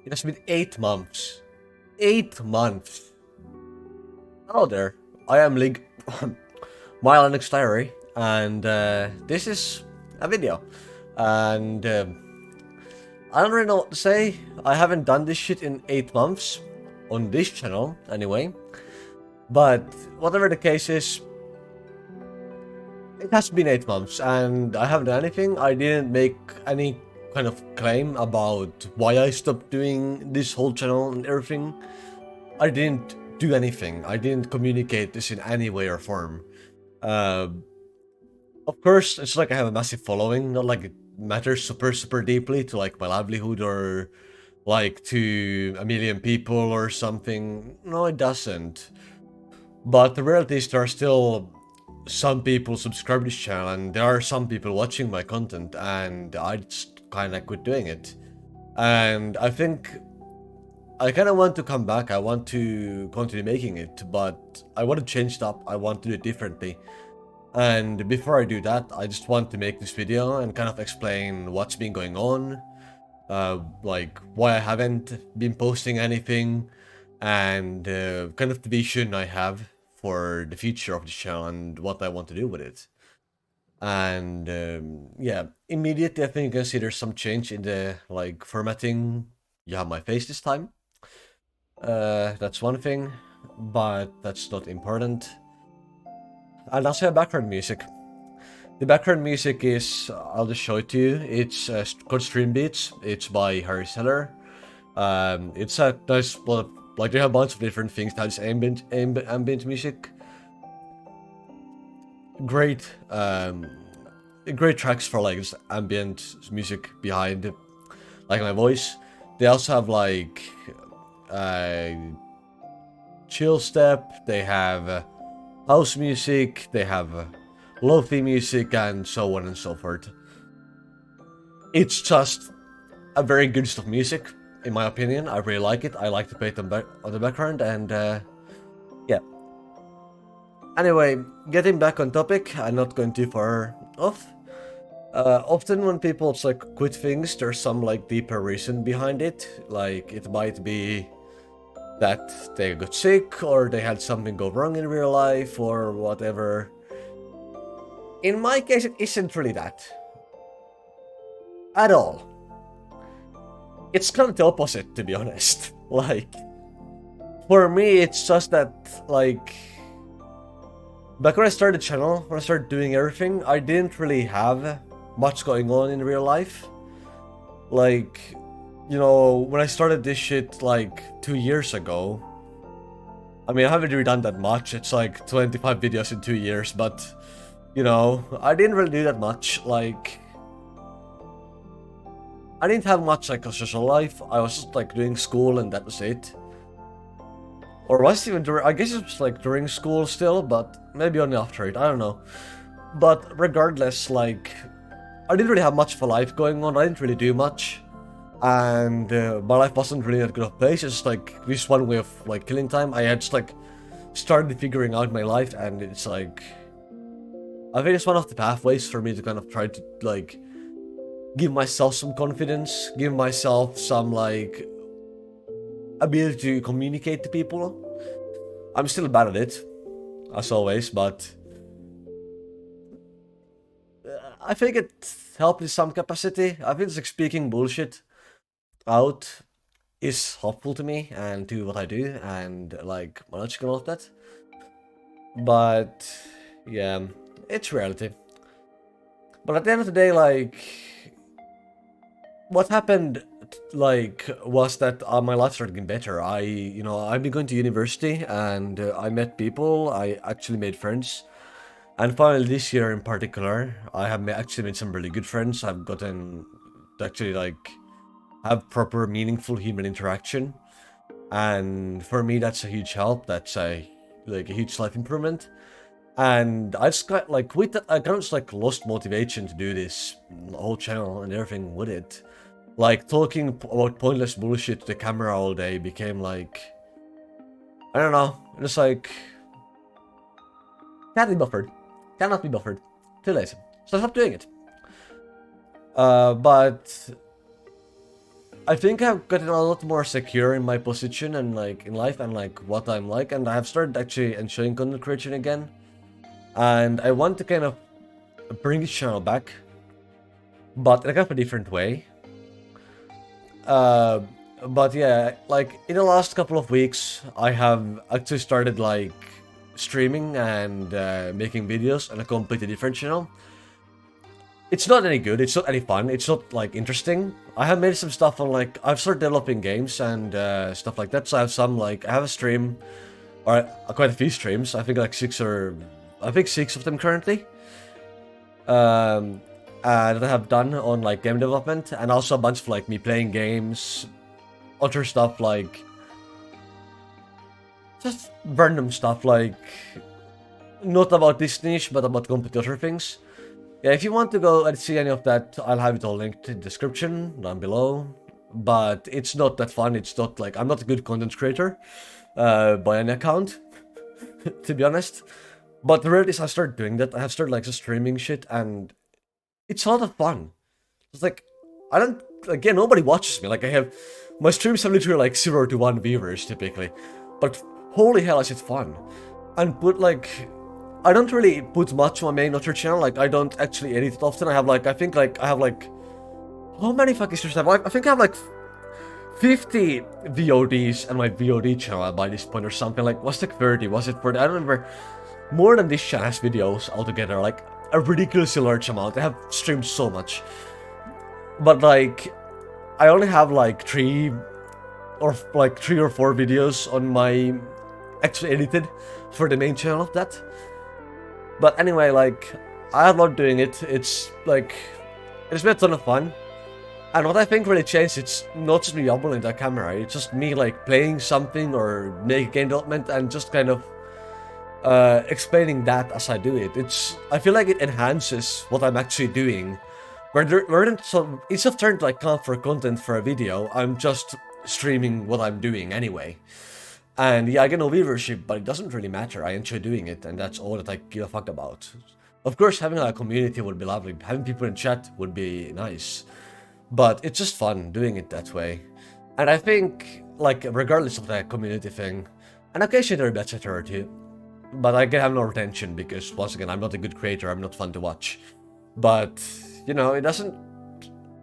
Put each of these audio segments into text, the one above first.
It has been 8 months. 8 months. Hello there. I am Lig Mylanix Diary, and this is a video. And I don't really know what to say. I haven't done this shit in 8 months. On this channel, anyway. But whatever the case is, it has been 8 months, and I haven't done anything. I didn't make any kind of claim about why I stopped doing this whole channel and everything. I didn't do anything. I didn't communicate this in any way or form. Of course, it's like I have a massive following, not like it matters super deeply to like my livelihood or like to a million people or something. No, it doesn't. But the reality is there are still some people subscribe to this channel and there are some people watching my content, and I just kinda quit doing it. And I think I kinda want to come back. I want to continue making it, but I want to change it up. I want to do it differently. And before I do that, I just want to make this video and kind of explain what's been going on, like why I haven't been posting anything, and kind of the vision I have for the future of this channel and what I want to do with it. And yeah, immediately I think you can see there's some change in the like formatting. You have my face this time. That's one thing, but that's not important. And also have background music. The background music is, I'll just show it to you. It's called Stream Beats. It's by Harry Seller. It's a nice, well, like they have a bunch of different things. That's ambient music. Great, great tracks for like just ambient music behind, like my voice. They also have like chill step. They have house music. They have lo-fi music, and so on and so forth. It's just a very good stuff music, in my opinion. I really like it. I like to play it on the background, and yeah. Anyway, getting back on topic, I'm not going too far off. Often when people just like quit things, there's some like deeper reason behind it. Like it might be that they got sick, or they had something go wrong in real life, or whatever. In my case, it isn't really that. At all. It's kind of the opposite, to be honest. Like, for me, it's just that, like, back when I started the channel, when I started doing everything, I didn't really have much going on in real life. Like, you know, when I started this shit like 2 years ago, I mean, I haven't really done that much. It's like 25 videos in 2 years, but, you know, I didn't really do that much. Like, I didn't have much like a social life. I was just like doing school and that was it. Or was it even during, I guess it was like during school still, but maybe only after it, I don't know. But regardless, like, I didn't really have much of a life going on. I didn't really do much. And my life wasn't really that good of a place. It's just like this one way of like killing time. I had just like started figuring out my life, and it's like, I think it's one of the pathways for me to kind of try to like give myself some confidence, give myself some like ability to communicate to people. I'm still bad at it, as always, but I think it helped in some capacity. I think it's like speaking bullshit out is helpful to me and to what I do and like my logic and all of that. But yeah, it's reality. But at the end of the day, like, what happened like was that my life started getting better. I've been going to university, and I met people. I actually made friends. And finally this year in particular, I have actually made some really good friends. I've gotten to actually like have proper meaningful human interaction, and for me that's a huge help. That's a huge life improvement. And I just got like with that, I kind of just like lost motivation to do this whole channel and everything with it. Like talking about pointless bullshit to the camera all day became like, I don't know, just like can't be buffered, cannot be buffered, too lazy, so I stopped doing it. But I think I've gotten a lot more secure in my position and like in life and like what I'm like, and I have started actually enjoying content creation again. And I want to kind of bring this channel back, but in a kind of a different way. But yeah, like in the last couple of weeks, I have actually started like streaming and making videos on a completely different channel. It's not any good, it's not any fun, it's not like interesting. I have made some stuff on like, I've started developing games and stuff like that, so I have some like, I have a stream, or quite a few streams, I think like 6 of them currently. That I have done on like game development, and also a bunch of like me playing games, other stuff like just random stuff like not about this niche but about completely other things. Yeah, if you want to go and see any of that, I'll have it all linked in the description down below. But it's not that fun. It's not like, I'm not a good content creator by any account, to be honest. But the reality is I started doing that. I have started like just streaming shit, and it's a lot of fun. It's like, I don't, again, nobody watches me. Like my streams have literally like 0 to 1 viewers typically. But holy hell, is it fun. And put like, I don't really put much on my main Other channel. Like, I don't actually edit it often. I have like, I think like, I have like, how many fucking streams have I? I think I have like 50 VODs on my VOD channel by this point or something. Like, was it 30? Was it 40? I don't remember. More than this channel has videos altogether. Like, a ridiculously large amount. I have streamed so much. But like, I only have like 3 or 4 videos on my actually edited for the main channel of that. But anyway, like, I love doing it. It's like, it's been a ton of fun. And what I think really changed, it's not just me uploading that camera, it's just me like playing something or making game development and just kind of explaining that as I do it. I feel like it enhances what I'm actually doing. So instead of trying to like come up for content for a video, I'm just streaming what I'm doing anyway. And yeah, I get no viewership, but it doesn't really matter. I enjoy doing it, and that's all that I give a fuck about. Of course, having a community would be lovely. Having people in chat would be nice. But it's just fun doing it that way. And I think, like, regardless of the community thing, and occasionally there are bad chatter or two, but I can have no retention because, once again, I'm not a good creator, I'm not fun to watch. But, you know, it doesn't...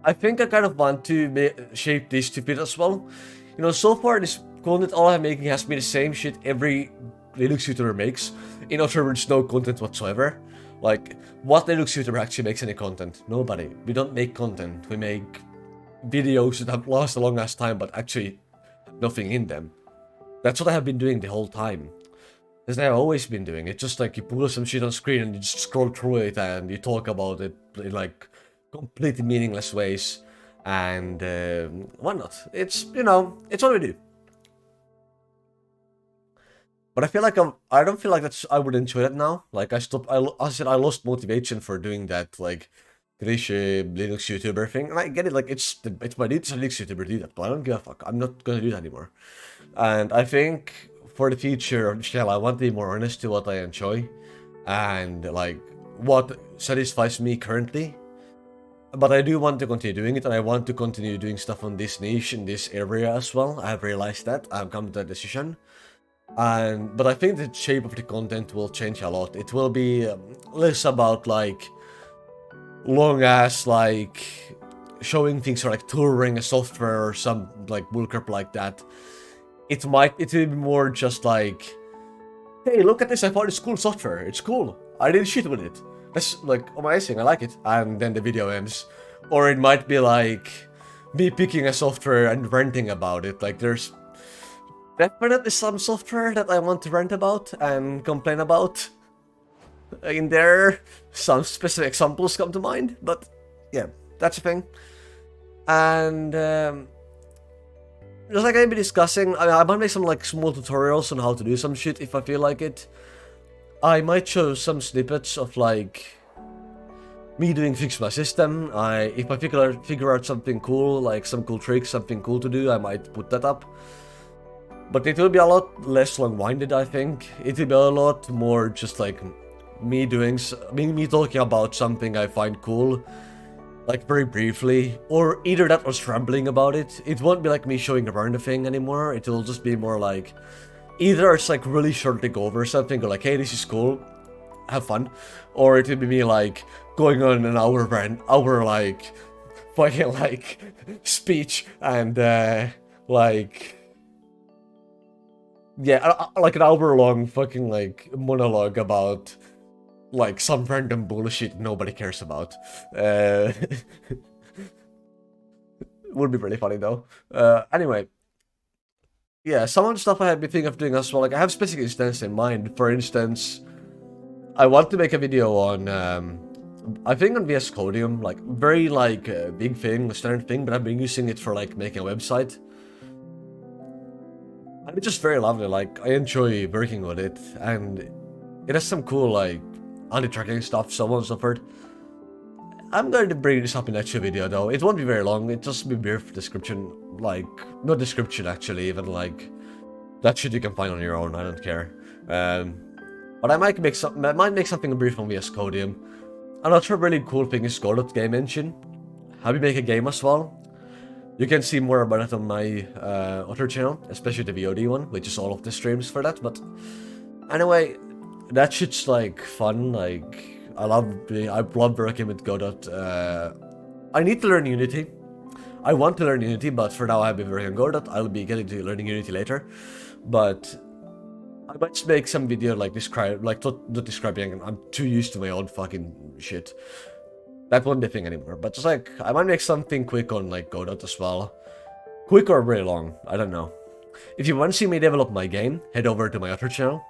I think I kind of want to shape this to fit as well. You know, so far, this content all I'm making has been the same shit every Linux YouTuber makes. In other words, no content whatsoever. Like, what Linux YouTuber actually makes any content? Nobody. We don't make content. We make videos that have lasted a long ass time, but actually nothing in them. That's what I have been doing the whole time. As I have always been doing. It's just like you pull some shit on screen and you just scroll through it and you talk about it in like completely meaningless ways. And why not? It's, you know, it's what we do. But I feel like I don't feel like I would enjoy that now. Like I said, I lost motivation for doing that, like, cliche Linux YouTuber thing. And I get it, like, it's my dude, it's a Linux YouTuber do that, but I don't give a fuck. I'm not gonna do that anymore. And I think for the future of the channel, I want to be more honest to what I enjoy. And, like, what satisfies me currently. But I do want to continue doing it, and I want to continue doing stuff on this niche, in this area as well. I have realized that. I've come to that decision. But I think the shape of the content will change a lot. It will be less about like long ass like showing things or like touring a software or some like bullcrap like that. It will be more just like, hey, look at this, I found this cool software. It's cool. I did shit with it. That's like amazing, I like it. And then the video ends. Or it might be like me picking a software and ranting about it. Like there's definitely some software that I want to rant about and complain about. In there, some specific examples come to mind, but yeah, that's a thing. And just like I've been discussing, I might make some like small tutorials on how to do some shit if I feel like it. I might show some snippets of like me doing things to my system. If I figure out something cool, like some cool tricks, something cool to do, I might put that up. But it will be a lot less long-winded, I think. It will be a lot more just like me talking about something I find cool like very briefly, or either that or rambling about it. It won't be like me showing around the thing anymore. It will just be more like, either it's like really shortly go over something, go like, hey, this is cool, have fun, or it will be me like going on an hour rant, like fucking like speech and like, yeah, like an hour long fucking like monologue about like some random bullshit nobody cares about. Would be really funny though. Anyway, yeah, some of the stuff I have been thinking of doing as well. Like I have specific instances in mind. For instance, I want to make a video on, I think on VS Codium, like very like big thing, standard thing, but I've been using it for like making a website. And it's just very lovely. Like I enjoy working with it, and it has some cool like anti-tracking stuff, so on and so forth. I'm going to bring this up in actual video though. It won't be very long. It just be brief description, like no description actually, even like that shit you can find on your own. I don't care. But I might make something brief on VS Codium. Another really cool thing is Godot game engine. Have you make a game as well? You can see more about it on my other channel, especially the VOD one, which is all of the streams for that. But anyway, that shit's like fun. Like I love working with Godot. I need to learn Unity. I want to learn Unity, but for now I have been working on Godot. I'll be getting to learning Unity later. But I might make some video like not describing. I'm too used to my own fucking shit. That won't be a thing anymore. But just like I might make something quick on like Godot as well. Quick or very long, I don't know. If you want to see me develop my game, head over to my other channel.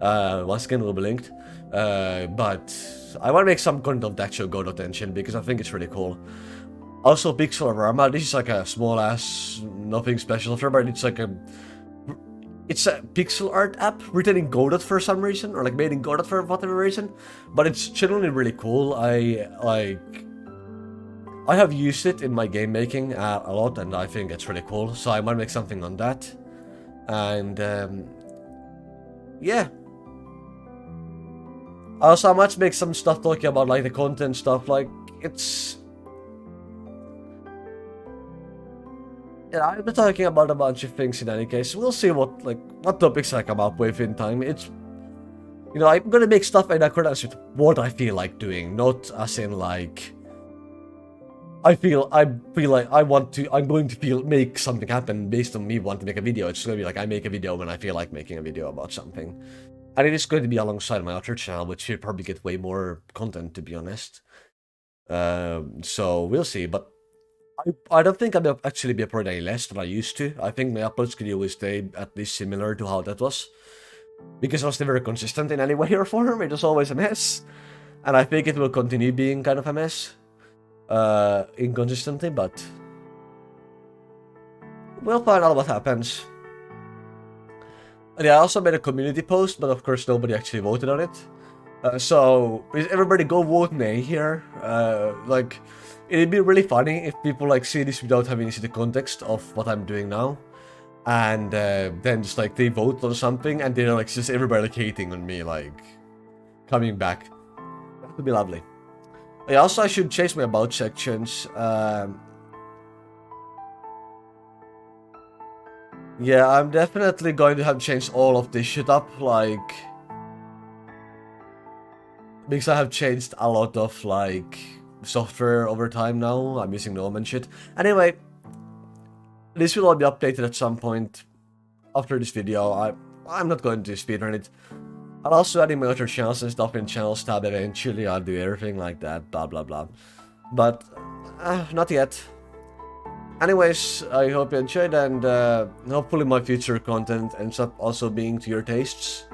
Once again, it will be linked. But I want to make some content of the actual Godot engine because I think it's really cool. Also, Pixel. This is like a small ass, nothing special for, but it's a pixel art app written in Godot for some reason, or like made in Godot for whatever reason. But it's generally really cool. I have used it in my game making a lot, and I think it's really cool. So I might make something on that. And yeah. Also, I might make some stuff talking about like the content stuff. Like it's. Yeah, I'll be talking about a bunch of things in any case. We'll see what topics I come up with in time. It's, you know, I'm gonna make stuff in accordance with what I feel like doing, not as in like I feel like I'm going to make something happen based on me wanting to make a video. It's gonna be like I make a video when I feel like making a video about something. And it is going to be alongside my other channel, which will probably get way more content, to be honest. So we'll see, but I don't think I'll actually be uploading any less than I used to. I think my upload schedule will stay at least similar to how that was. Because I was never consistent in any way or form, it was always a mess. And I think it will continue being kind of a mess. Inconsistently, but we'll find out what happens. And yeah, I also made a community post, but of course nobody actually voted on it. So please everybody go vote nay here. Like, it'd be really funny if people like see this without having to see the context of what I'm doing now. And then just like they vote on something and they're like just everybody like hating on me, like coming back. That would be lovely. Yeah, also I should change my about sections. Yeah, I'm definitely going to have changed all of this shit up, like, because I have changed a lot of like software over time now. I'm using GNOME and shit. Anyway, this will all be updated at some point after this video. I'm not going to speedrun it. I'll also add in my other channels and stuff in channels tab eventually. I'll do everything like that, blah blah blah. But not yet. Anyways, I hope you enjoyed, and hopefully my future content ends up also being to your tastes.